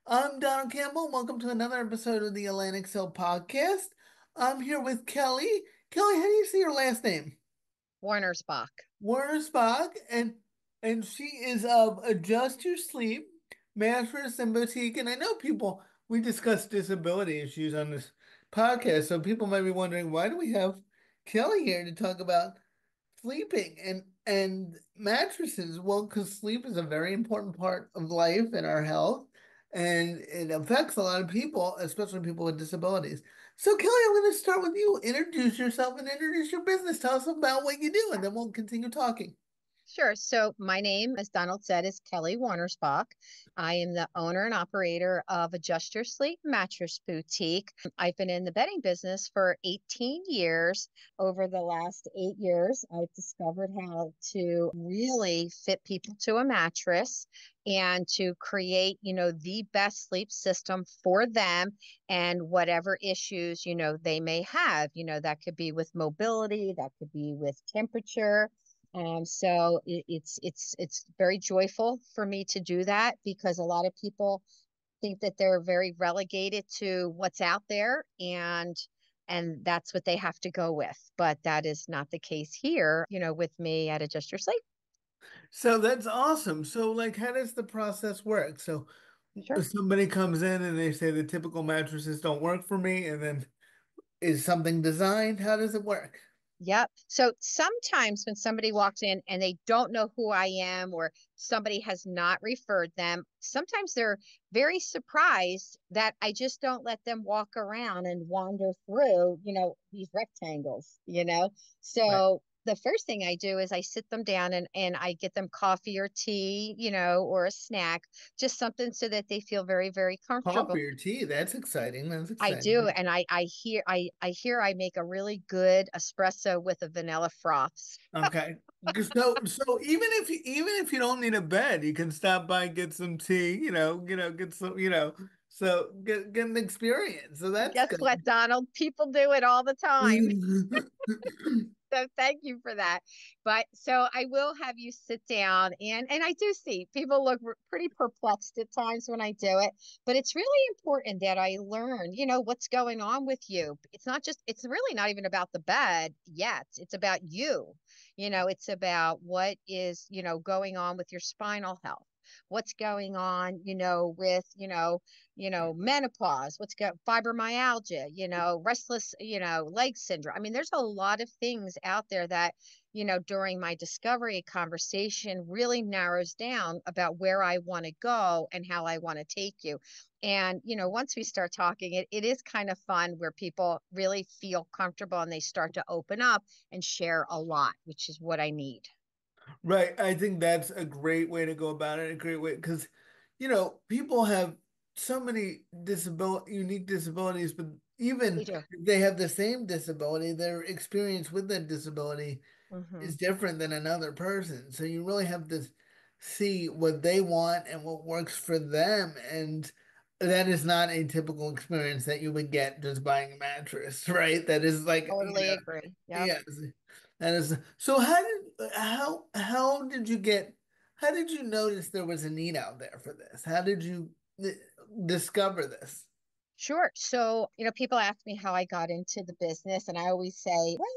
I'm Donald Campbell. Welcome to another episode of the Atlantic Cell podcast. I'm here with Kelly. Kelly, how do you say your last name? Wernersbach. Wernersbach, and she is of Adjust Your Sleep, Mattress, and Boutique. And I know we discuss disability issues on this podcast, so people might be wondering, why do we have Kelly here to talk about sleeping and mattresses? Well, because sleep is a very important part of life and our health, and it affects a lot of people, especially people with disabilities. So, Kelly, I'm going to start with you. Introduce yourself and introduce your business. Tell us about what you do, and then we'll continue talking. Sure. So my name, as Donald said, is Kelly Wernersbach. I am the owner and operator of Adjust Your Sleep Mattress Boutique. I've been in the bedding business for 18 years. Over the last 8 years, I've discovered how to really fit people to a mattress and to create, the best sleep system for them and whatever issues, they may have. That could be with mobility, that could be with temperature. So it's very joyful for me to do that because a lot of people think that they're very relegated to what's out there and that's what they have to go with. But that is not the case here, with me at Adjust Your Sleep. So that's awesome. So, like, how does the process work? So, Sure. if somebody comes in and they say the typical mattresses don't work for me, and then is something designed? How does it work? Yep. So sometimes when somebody walks in and they don't know who I am or somebody has not referred them, sometimes they're very surprised that I just don't let them walk around and wander through, these rectangles. Right. So the first thing I do is I sit them down and I get them coffee or tea, or a snack, just something so that they feel very, very comfortable. Coffee or tea? That's exciting. That's I do, exciting. and I hear I make a really good espresso with a vanilla froth. Okay. So even if you don't need a bed, you can stop by and get some tea, get some, get an experience. So that's Guess what, good. Donald? People do it all the time. So thank you for that. But so I will have you sit down and I do see people look pretty perplexed at times when I do it, but it's really important that I learn, what's going on with you. It's really not even about the bed yet. It's about you. It's about what is, going on with your spinal health. What's going on, with, menopause, what's got fibromyalgia, restless, leg syndrome. I mean, there's a lot of things out there that, during my discovery conversation really narrows down about where I want to go and how I want to take you. And, once we start talking, it is kind of fun where people really feel comfortable and they start to open up and share a lot, which is what I need. Right. I think that's a great way to go about it. A great way because, people have so many unique disabilities, but They even do. if they have the same disability, their experience with that disability Hmm. is different than another person. So you really have to see what they want and what works for them. And that is not a typical experience that you would get just buying a mattress, right? That is like, Totally agree. Yep. yes. That is so how did you notice there was a need out there for this? How did you discover this? Sure. So, people ask me how I got into the business, and I always say, well,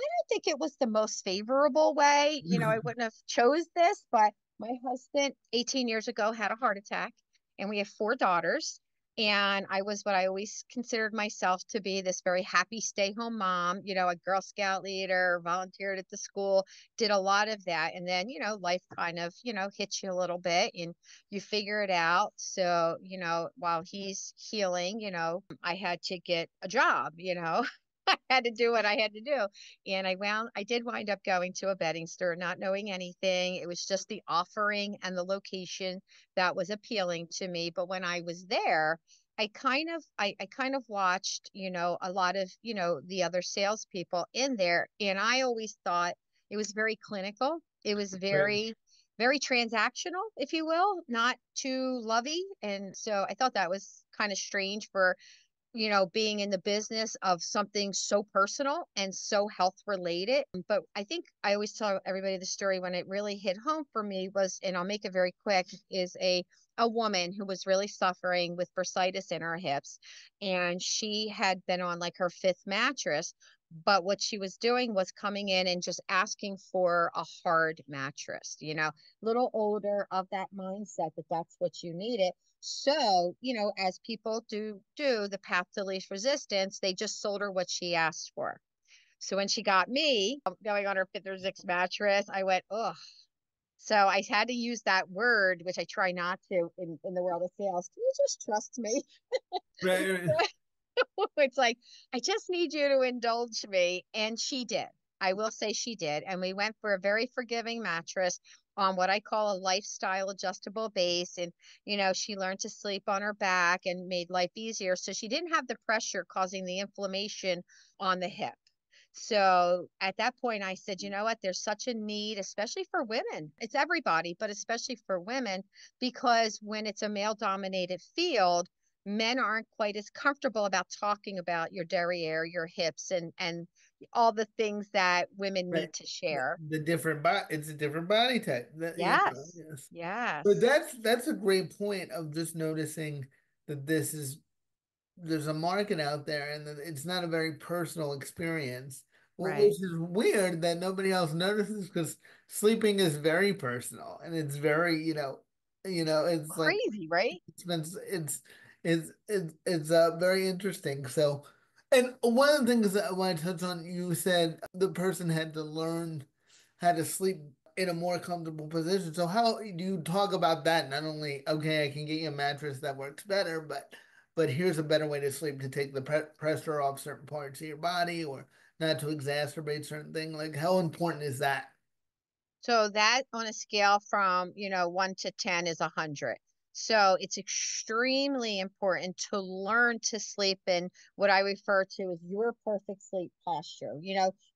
I don't think it was the most favorable way. I wouldn't have chose this, but my husband 18 years ago had a heart attack, and we have four daughters. And I was what I always considered myself to be this very happy stay-home mom, a Girl Scout leader, volunteered at the school, did a lot of that. And then, life kind of, hits you a little bit and you figure it out. So, while he's healing, I had to get a job, I had to do what I had to do. And I did wind up going to a bedding store, not knowing anything. It was just the offering and the location that was appealing to me. But when I was there, I kind of watched, a lot of, the other salespeople in there. And I always thought it was very clinical. It was Right. very transactional, if you will, not too lovey. And so I thought that was kind of strange for being in the business of something so personal and so health related. But I think I always tell everybody the story when it really hit home for me was, and I'll make it very quick, is a woman who was really suffering with bursitis in her hips, and she had been on like her fifth mattress. But what she was doing was coming in and just asking for a hard mattress, little older of that mindset that that's what you needed. So, as people do the path to least resistance, they just sold her what she asked for. So when she got me going on her fifth or sixth mattress, I went, oh. So I had to use that word, which I try not to in the world of sales. Can you just trust me? Right, right. It's like, I just need you to indulge me. And she did. I will say she did. And we went for a very forgiving mattress on what I call a lifestyle adjustable base. And, she learned to sleep on her back and made life easier. So she didn't have the pressure causing the inflammation on the hip. So at that point, I said, you know what? There's such a need, especially for women. It's everybody, but especially for women, because when it's a male dominated field, men aren't quite as comfortable about talking about your derriere, your hips, and all the things that women Right. need to share. The different body, it's a different body type. Yes. Yes. But Yes. that's a great point of just noticing that there's a market out there and that it's not a very personal experience, Right. which is weird that nobody else notices because sleeping is very personal and it's very, it's like Crazy, right? it's very interesting. So, and one of the things that I want to touch on, you said the person had to learn how to sleep in a more comfortable position. So how do you talk about that? Not only, okay, I can get you a mattress that works better, but here's a better way to sleep to take the pressure off certain parts of your body or not to exacerbate certain thing. Like how important is that? So that on a scale from, 1 to 10 is 100. So it's extremely important to learn to sleep in what I refer to as your perfect sleep posture.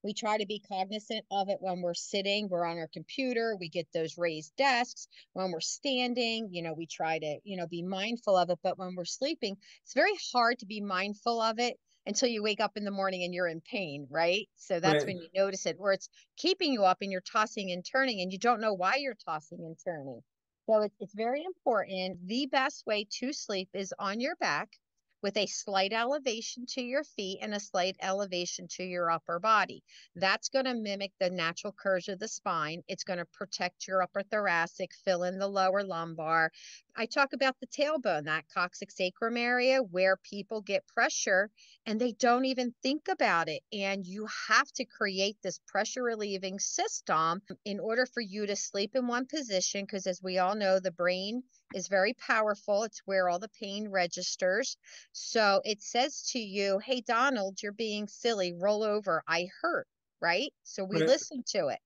We try to be cognizant of it when we're sitting, we're on our computer, we get those raised desks. When we're standing, we try to, be mindful of it. But when we're sleeping, it's very hard to be mindful of it until you wake up in the morning and you're in pain, right? So that's Right. when you notice it, or it's keeping you up and you're tossing and turning and you don't know why you're tossing and turning. So it's very important. The best way to sleep is on your back with a slight elevation to your feet and a slight elevation to your upper body. That's going to mimic the natural curves of the spine. It's going to protect your upper thoracic, fill in the lower lumbar. I talk about the tailbone, that coccyx sacrum area where people get pressure and they don't even think about it. And you have to create this pressure relieving system in order for you to sleep in one position. Because as we all know, the brain is very powerful. It's where all the pain registers. So it says to you, hey, Donald, you're being silly. Roll over. I hurt. Right. So we Right. listen to it.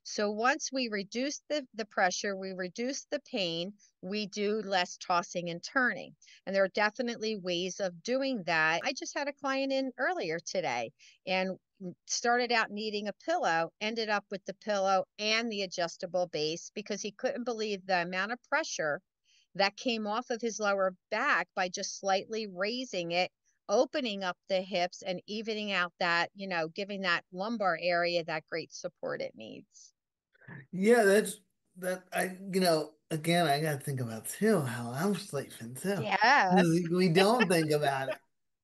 So once we reduce the pressure, we reduce the pain, we do less tossing and turning. And there are definitely ways of doing that. I just had a client in earlier today and started out needing a pillow, ended up with the pillow and the adjustable base because he couldn't believe the amount of pressure that came off of his lower back by just slightly raising it, opening up the hips and evening out that, giving that lumbar area that great support it needs. Yeah, that again I gotta think about too how I'm sleeping too. Yes. We don't think about it.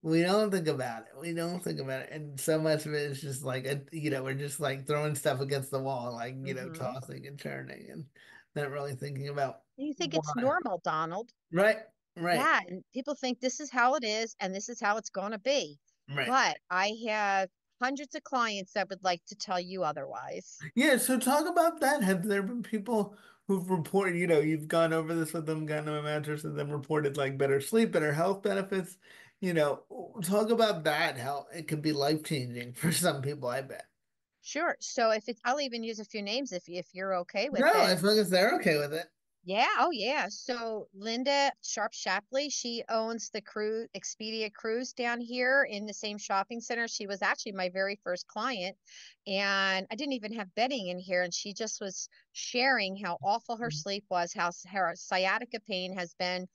We don't think about it. We don't think about it. And so much of it is just like we're just like throwing stuff against the wall, like, Hmm. tossing and turning and not really thinking about You think it's why. normal, Donald? Right, right, Yeah, and people think this is how it is and this is how it's going to be. right. But I have hundreds of clients that would like to tell you otherwise. Yeah, so talk about that. Have there been people who've reported, you've gone over this with them, gotten them a mattress, and then reported like better sleep, better health benefits? Talk about that, how it could be life-changing for some people, I bet. Sure. So if it's, I'll even use a few names if you're okay with No, it. as long as they're okay with it. Yeah, oh yeah. So Linda Sharp Shapley, she owns the cruise Expedia Cruise down here in the same shopping center. She was actually my very first client, and I didn't even have bedding in here, and she just was sharing how awful her sleep was, how her sciatica pain has been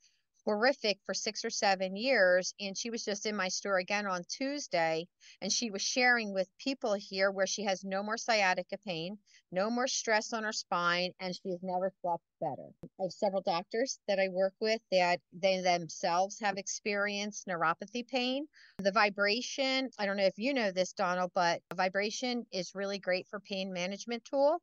horrific for 6 or 7 years. And she was just in my store again on Tuesday, and she was sharing with people here where she has no more sciatica pain, no more stress on her spine, and she's never slept better. I have several doctors that I work with that they themselves have experienced neuropathy pain. The vibration, I don't know if you know this, Donald, but vibration is really great for pain management tool.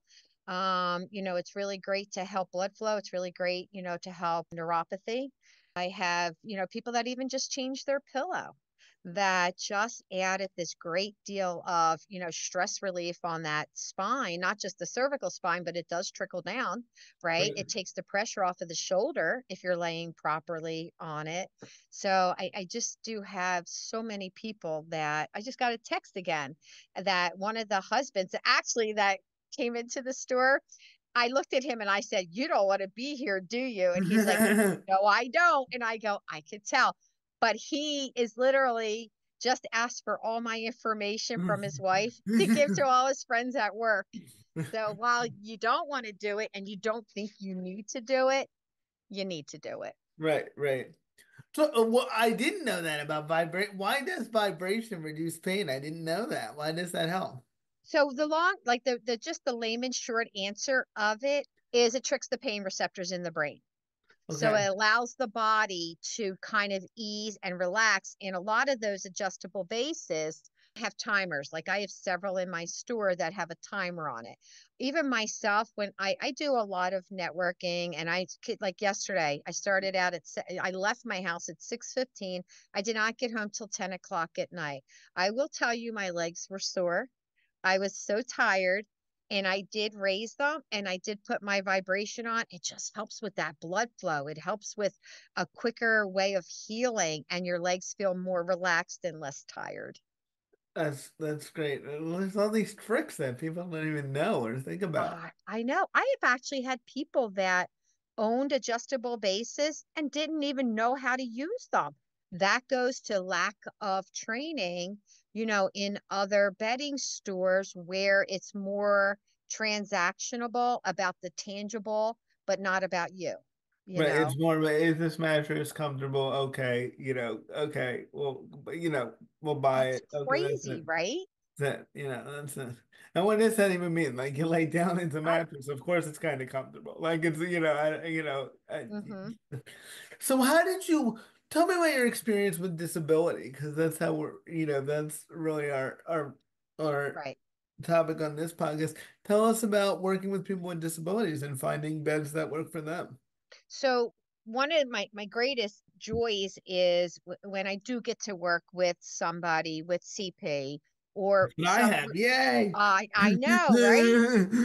It's really great to help blood flow. It's really great, to help neuropathy. I have, people that even just change their pillow that just added this great deal of, stress relief on that spine, not just the cervical spine, but it does trickle down, right? It Right. takes the pressure off of the shoulder if you're laying properly on it. So I just do have so many people that I just got a text again that one of the husbands actually that came into the store. I looked at him and I said, "You don't want to be here, do you?" And he's like, "No, I don't." And I go, "I could tell." But he is literally just asked for all my information from his wife to give to all his friends at work. So while you don't want to do it and you don't think you need to do it, you need to do it. Right, right. So, well, I didn't know that about vibrate. Why does vibration reduce pain? I didn't know that. Why does that help? So the long, like the just the layman short answer of it is it tricks the pain receptors in the brain. So Okay. it allows the body to kind of ease and relax. And a lot of those adjustable bases have timers. Like I have several in my store that have a timer on it. Even myself, when I do a lot of networking and like yesterday, I started out I left my house at 6:15. I did not get home till 10 o'clock at night. I will tell you my legs were sore. I was so tired, and I did raise them and I did put my vibration on. It just helps with that blood flow. It helps with a quicker way of healing, and your legs feel more relaxed and less tired. That's great. There's all these tricks that people don't even know or think about. I know. I have actually had people that owned adjustable bases and didn't even know how to use them. That goes to lack of training, in other bedding stores where it's more transactionable about the tangible, but not about you, you Right. know. It's more of a, is this mattress comfortable? Okay. Okay. Well, we'll buy That's it. Okay. That's crazy, it. right? That's it. That's it. And what does that even mean? Like you lay down into I, mattress. Of course, it's kind of comfortable. Like it's, mhm, so how did you tell me about your experience with disability? Because that's how that's really our right. topic on this podcast. Tell us about working with people with disabilities and finding beds that work for them. So one of my greatest joys is when I do get to work with somebody with CP or But I some have, yay! I know, right?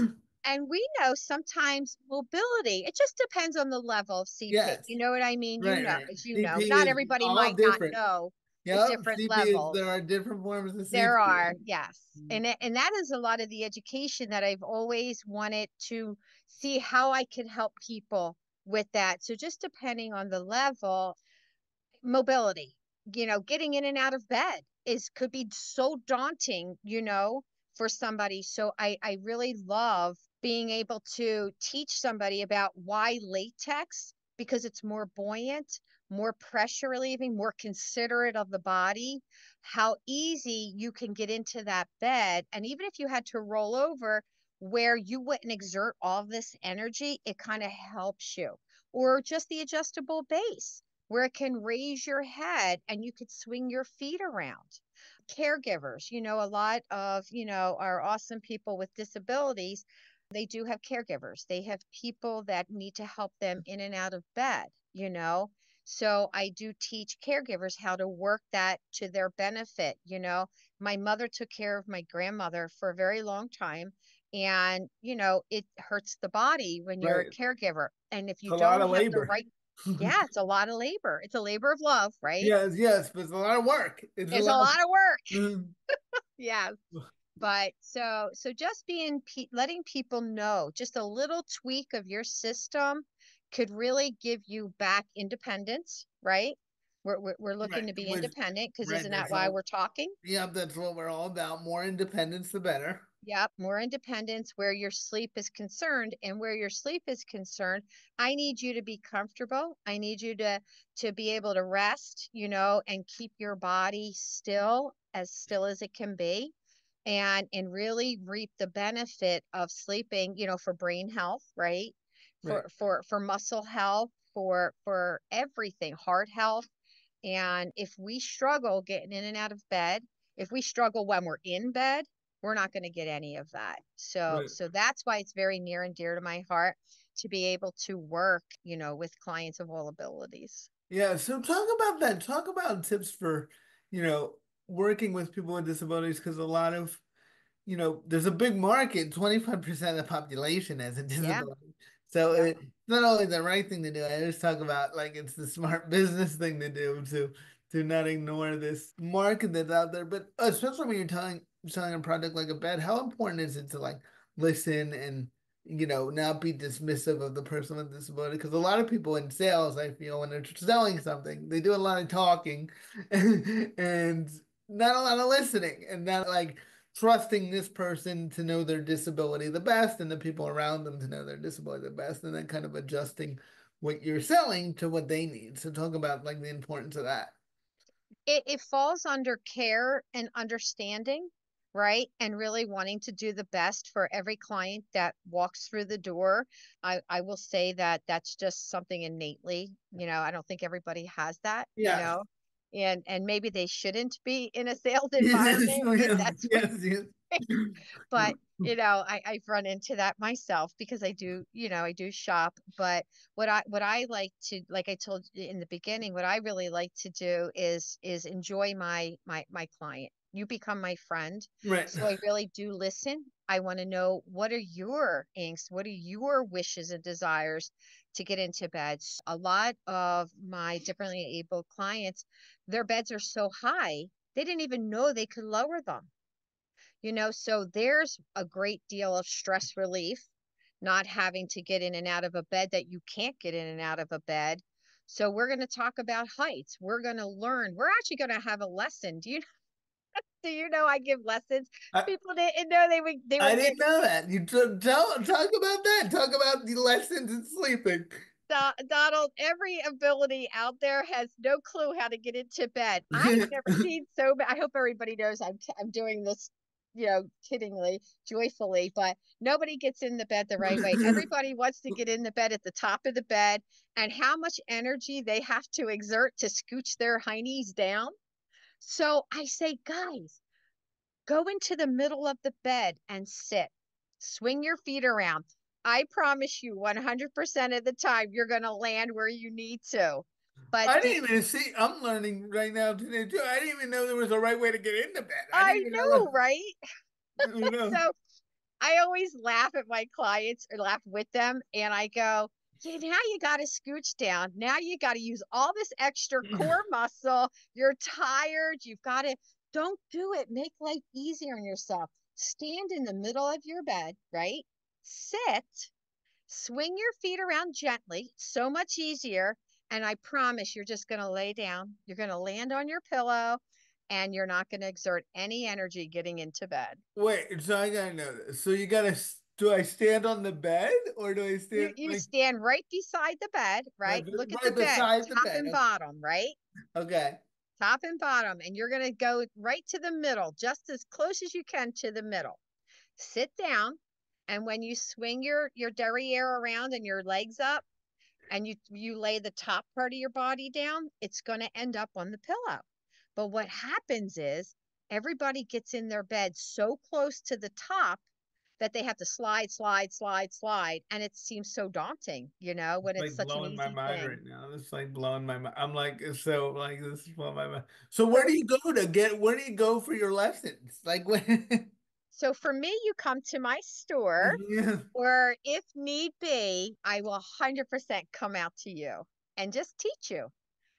And we know sometimes mobility, it just depends on the level of CP. Yes, You know what I mean? right, right. As you know, CP not is everybody all might not different. know the Yep, different CP is there levels. are different forms of There CP. are, yes. And that is a lot of the education that I've always wanted to see how I could help people with that. So just depending on the level, mobility, getting in and out of bed is could be so daunting, for somebody. So I really love being able to teach somebody about why latex, because it's more buoyant, more pressure relieving, more considerate of the body, how easy you can get into that bed. And even if you had to roll over where you wouldn't exert all this energy, it kind of helps you. Or just the adjustable base where it can raise your head and you could swing your feet around. Caregivers, a lot of, our awesome people with disabilities, they do have caregivers. They have people that need to help them in and out of bed. So I do teach caregivers how to work that to their benefit. My mother took care of my grandmother for a very long time. And, it hurts the body when you're a Right. caregiver. And if It's you a lot don't of have the labor. right, yeah, it's a lot of labor. It's a labor of love, right? Yes, yes, but it's a lot of work. It's a It's a lot. lot of work. Mhm. Yes. But so just letting people know just a little tweak of your system could really give you back independence, right? We're looking Right. to be Which, independent because right. isn't that That's why all. we're talking? Yep, that's what we're all about. More independence, the better. Yep, more independence where your sleep is concerned. And where your sleep is concerned, I need you to be comfortable. I need you to be able to rest, and keep your body still as it can be, and really reap the benefit of sleeping, for brain health, right? Right, For muscle health, for everything, heart health. And if we struggle getting in and out of bed, if we struggle when we're in bed, we're not going to get any of that. So right. so that's why it's very near and dear to my heart to be able to work, with clients of all abilities. Yeah, so talk about that. Talk about tips for, you know, working with people with disabilities because a lot of there's a big market, 25% of the population has a Yeah. disability. So Yeah. it's not only the right thing to do, I just talk about like it's the smart business thing to do to not ignore this market that's out there. But especially when you're selling a product like a bed, how important is it to like listen and not be dismissive of the person with disability? Because a lot of people in sales, I feel, when they're selling something, they do a lot of talking and not a lot of listening and not like trusting this person to know their disability the best and the people around them to know their disability the best, and then kind of adjusting what you're selling to what they need. So talk about like the importance of that. It falls under care and understanding, right? And really wanting to do the best for every client that walks through the door. I will say that that's just something innately, I don't think everybody has that, Yeah. and maybe they shouldn't be in a sales Yes, environment if yes, that's what. yes, yes. But I've run into that myself because I do shop. But what I like to, like I told you in the beginning, what I really like to do is enjoy my client. You become my friend. Right. So I really do listen. I want to know, what are your angst? What are your wishes and desires to get into bed? A lot of my differently able clients, their beds are so high, they didn't even know they could lower them. So there's a great deal of stress relief, not having to get in and out of a bed that you can't get in and out of a bed. So we're going to talk about heights. We're going to learn. We're actually going to have a lesson. Do you know I give lessons? I, People didn't know they were I didn't getting. know that. Talk about that. Talk about the lessons in sleeping. Donald, every ability out there has no clue how to get into bed. I've never seen so bad. I hope everybody knows I'm doing this, kiddingly, joyfully, but nobody gets in the bed the right way. Everybody wants to get in the bed at the top of the bed, and how much energy they have to exert to scooch their heinies down. So I say, guys, go into the middle of the bed and sit. Swing your feet around. I promise you 100% of the time you're going to land where you need to. But I didn't even see. I'm learning right now today too. I didn't even know there was a right way to get into bed. I didn't I even know know, right? that. So I always laugh at my clients or laugh with them, and I go, yeah, now you got to scooch down. Now you got to use all this extra core muscle. You're tired. You've got to, don't do it. Make life easier on yourself. Stand in the middle of your bed, right? Sit, swing your feet around gently, so much easier. And I promise you're just going to lay down. You're going to land on your pillow, and you're not going to exert any energy getting into bed. Wait, so I gotta know this. So you gotta, do I stand on the bed or do I You stand you like right right beside the bed, right, right? Look at the right bed, beside the top bed? and bottom, right? Okay. Top and bottom, and you're gonna go right to the middle, just as close as you can to the middle. Sit down, and when you swing your derriere around and your legs up, and you lay the top part of your body down, it's gonna end up on the pillow. But what happens is everybody gets in their bed so close to the top that they have to slide, slide, slide, slide. And it seems so daunting, when it's Like such an blowing my easy mind thing. right now. It's like blowing my mind. I'm like, so like this is blowing my mind. So So, where do you go for your lessons? Like when so for me, you come to my store, yeah. or if need be, I will 100% come out to you and just teach you.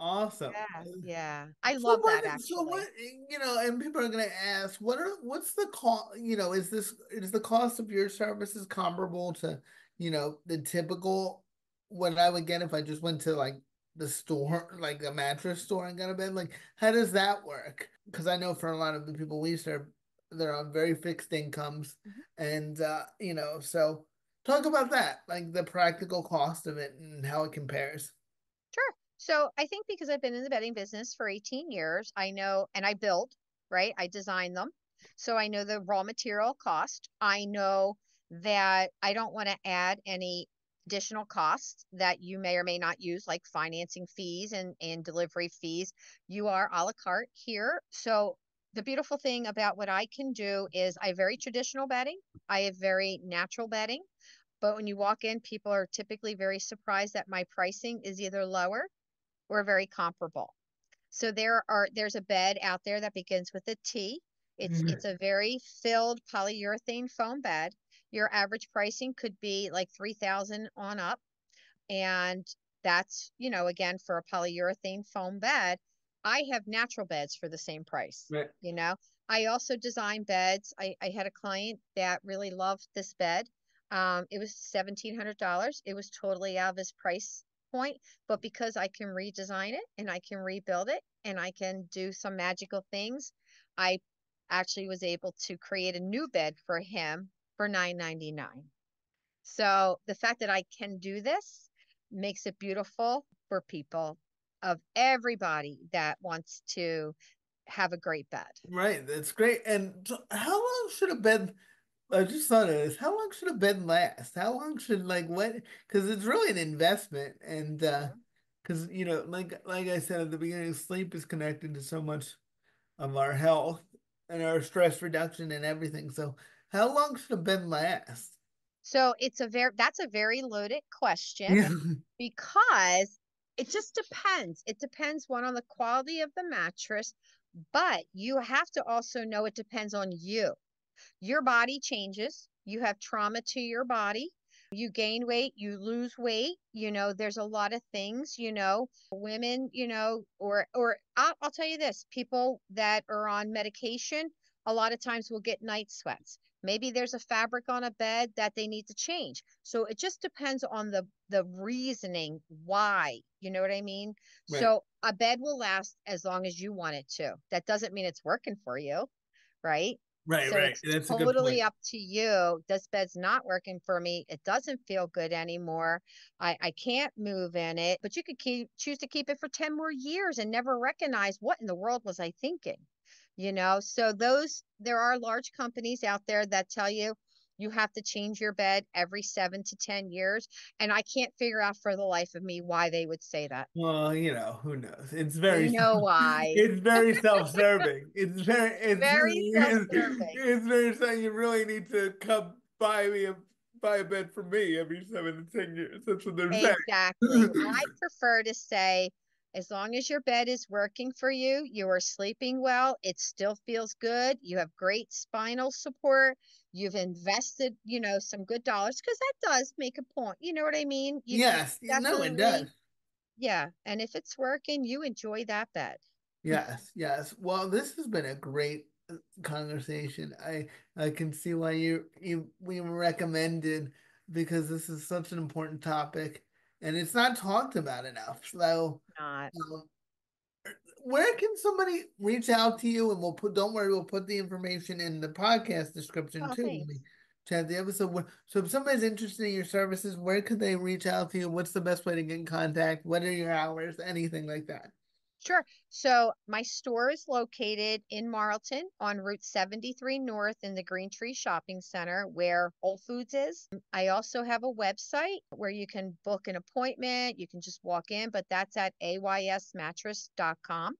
Awesome. Yeah, yeah. I So love that what? So actually. what? And people are going to ask, what's the cost? Is the cost of your services comparable to, the typical what I would get if I just went to like the store, like a mattress store and got a bed? Like, how does that work? Because I know for a lot of the people we serve, they're on very fixed incomes, Mhm. and so talk about that, like the practical cost of it and how it compares. Sure. So I think because I've been in the bedding business for 18 years, I know, and I build, right? I design them. So I know the raw material cost. I know that I don't want to add any additional costs that you may or may not use, like financing fees and delivery fees. You are a la carte here. So the beautiful thing about what I can do is I have very traditional bedding. I have very natural bedding. But when you walk in, people are typically very surprised that my pricing is either lower or very comparable. So there's a bed out there that begins with a T. It's a very filled polyurethane foam bed. Your average pricing could be like 3,000 on up. And that's, again, for a polyurethane foam bed. I have natural beds for the same price. Right. You know, I also design beds. I had a client that really loved this bed. It was $1,700. It was totally out of his price point, but because I can redesign it and I can rebuild it and I can do some magical things, I actually was able to create a new bed for him for $999. So the fact that I can do this makes it beautiful for people of everybody that wants to have a great bed. Right, that's great. And so how long should a bed, I just thought of this, how long should a bed last? How long should like what, because it's really an investment, and because like I said at the beginning, sleep is connected to so much of our health and our stress reduction and everything. So how long should a bed last? So that's a very loaded question Yeah. because it just depends. It depends one on the quality of the mattress, but you have to also know it depends on you. Your body changes. You have trauma to your body. You gain weight, you lose weight. There's a lot of things, women, or I'll tell you this, people that are on medication, a lot of times will get night sweats. Maybe there's a fabric on a bed that they need to change. So it just depends on the reasoning why, you know what I mean? Right. So a bed will last as long as you want it to. That doesn't mean it's working for you, right? Right, So right. it's That's a good totally point. up to you. This bed's not working for me. It doesn't feel good anymore. I can't move in it, but you could choose to keep it for 10 more years and never recognize what in the world was I thinking. So there are large companies out there that tell you you have to change your bed every 7 to 10 years. And I can't figure out for the life of me why they would say that. Well, who knows? You know why. It's very self-serving. Very self-serving. It's very saying you really need to come buy a bed for me every 7 to 10 years. That's what they're saying. Exactly. I prefer to say, as long as your bed is working for you, you are sleeping well, it still feels good, you have great spinal support, you've invested, some good dollars, because that does make a point. You know what I mean? You Yes, it definitely, does. yeah. And if it's working, you enjoy that bed. Yes, yes. Well, this has been a great conversation. I can see why we recommended, because this is such an important topic and it's not talked about enough. So, Not. um, where can somebody reach out to you? And don't worry, we'll put the information in the podcast description Oh, too when we thanks. chat the episode. So if somebody's interested in your services, where could they reach out to you? What's the best way to get in contact? What are your hours? Anything like that. Sure. So my store is located in Marlton on Route 73 North in the Green Tree Shopping Center where Whole Foods is. I also have a website where you can book an appointment. You can just walk in, but that's at aysmattress.com.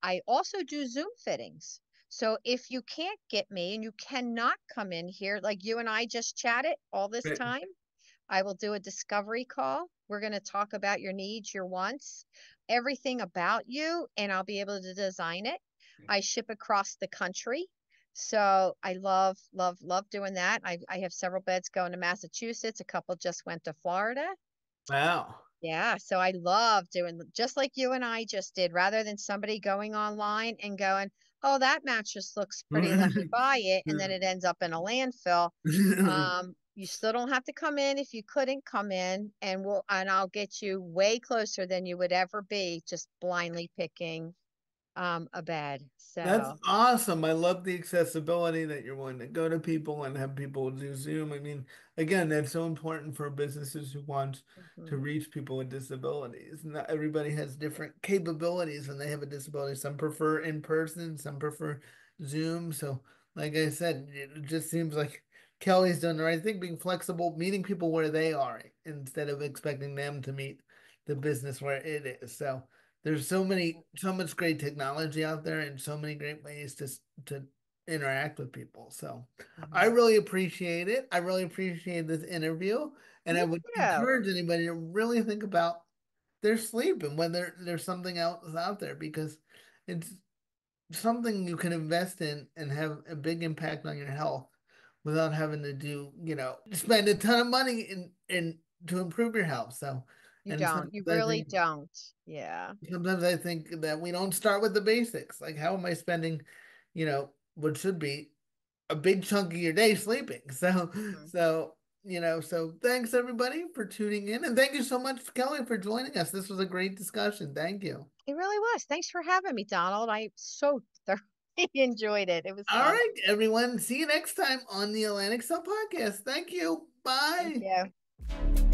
I also do Zoom fittings. So if you can't get me and you cannot come in here, like you and I just chatted all this Right. time, I will do a discovery call. We're going to talk about your needs, your wants, everything about you, and I'll be able to design it. I ship across the country. So I love, love, love doing that. I have several beds going to Massachusetts. A couple just went to Florida. Wow. Yeah, so I love doing just like you and I just did, rather than somebody going online and going, oh, that mattress looks pretty, let me buy it, and then it ends up in a landfill. You still don't have to come in if you couldn't come in, and I'll get you way closer than you would ever be just blindly picking. a bed. That's So, awesome. I love the accessibility that you're willing to go to people and have people do Zoom. I mean, again, that's so important for businesses who want to mhm, reach people with disabilities. Not everybody has different capabilities when they have a disability. Some prefer in person, some prefer Zoom. So, like I said, it just seems like Kelly's done the right thing, being flexible, meeting people where they are instead of expecting them to meet the business where it is. So, there's so much great technology out there and so many great ways to interact with people. So I mhm. really appreciate it. I really appreciate this interview, and I Me would too. encourage anybody to really think about their sleep and whether there's something else out there because it's something you can invest in and have a big impact on your health without having to spend a ton of money in to improve your health. So, You and don't. You I really think don't. Yeah. sometimes I think that we don't start with the basics. Like, how am I spending, what should be a big chunk of your day sleeping? Mhm. So thanks everybody for tuning in. And thank you so much, Kelly, for joining us. This was a great discussion. Thank you. It really was. Thanks for having me, Donald. I so thoroughly enjoyed it. It was All fun. right, everyone. See you next time on the Atlantic Sun Podcast. Thank you. Thank Bye. you.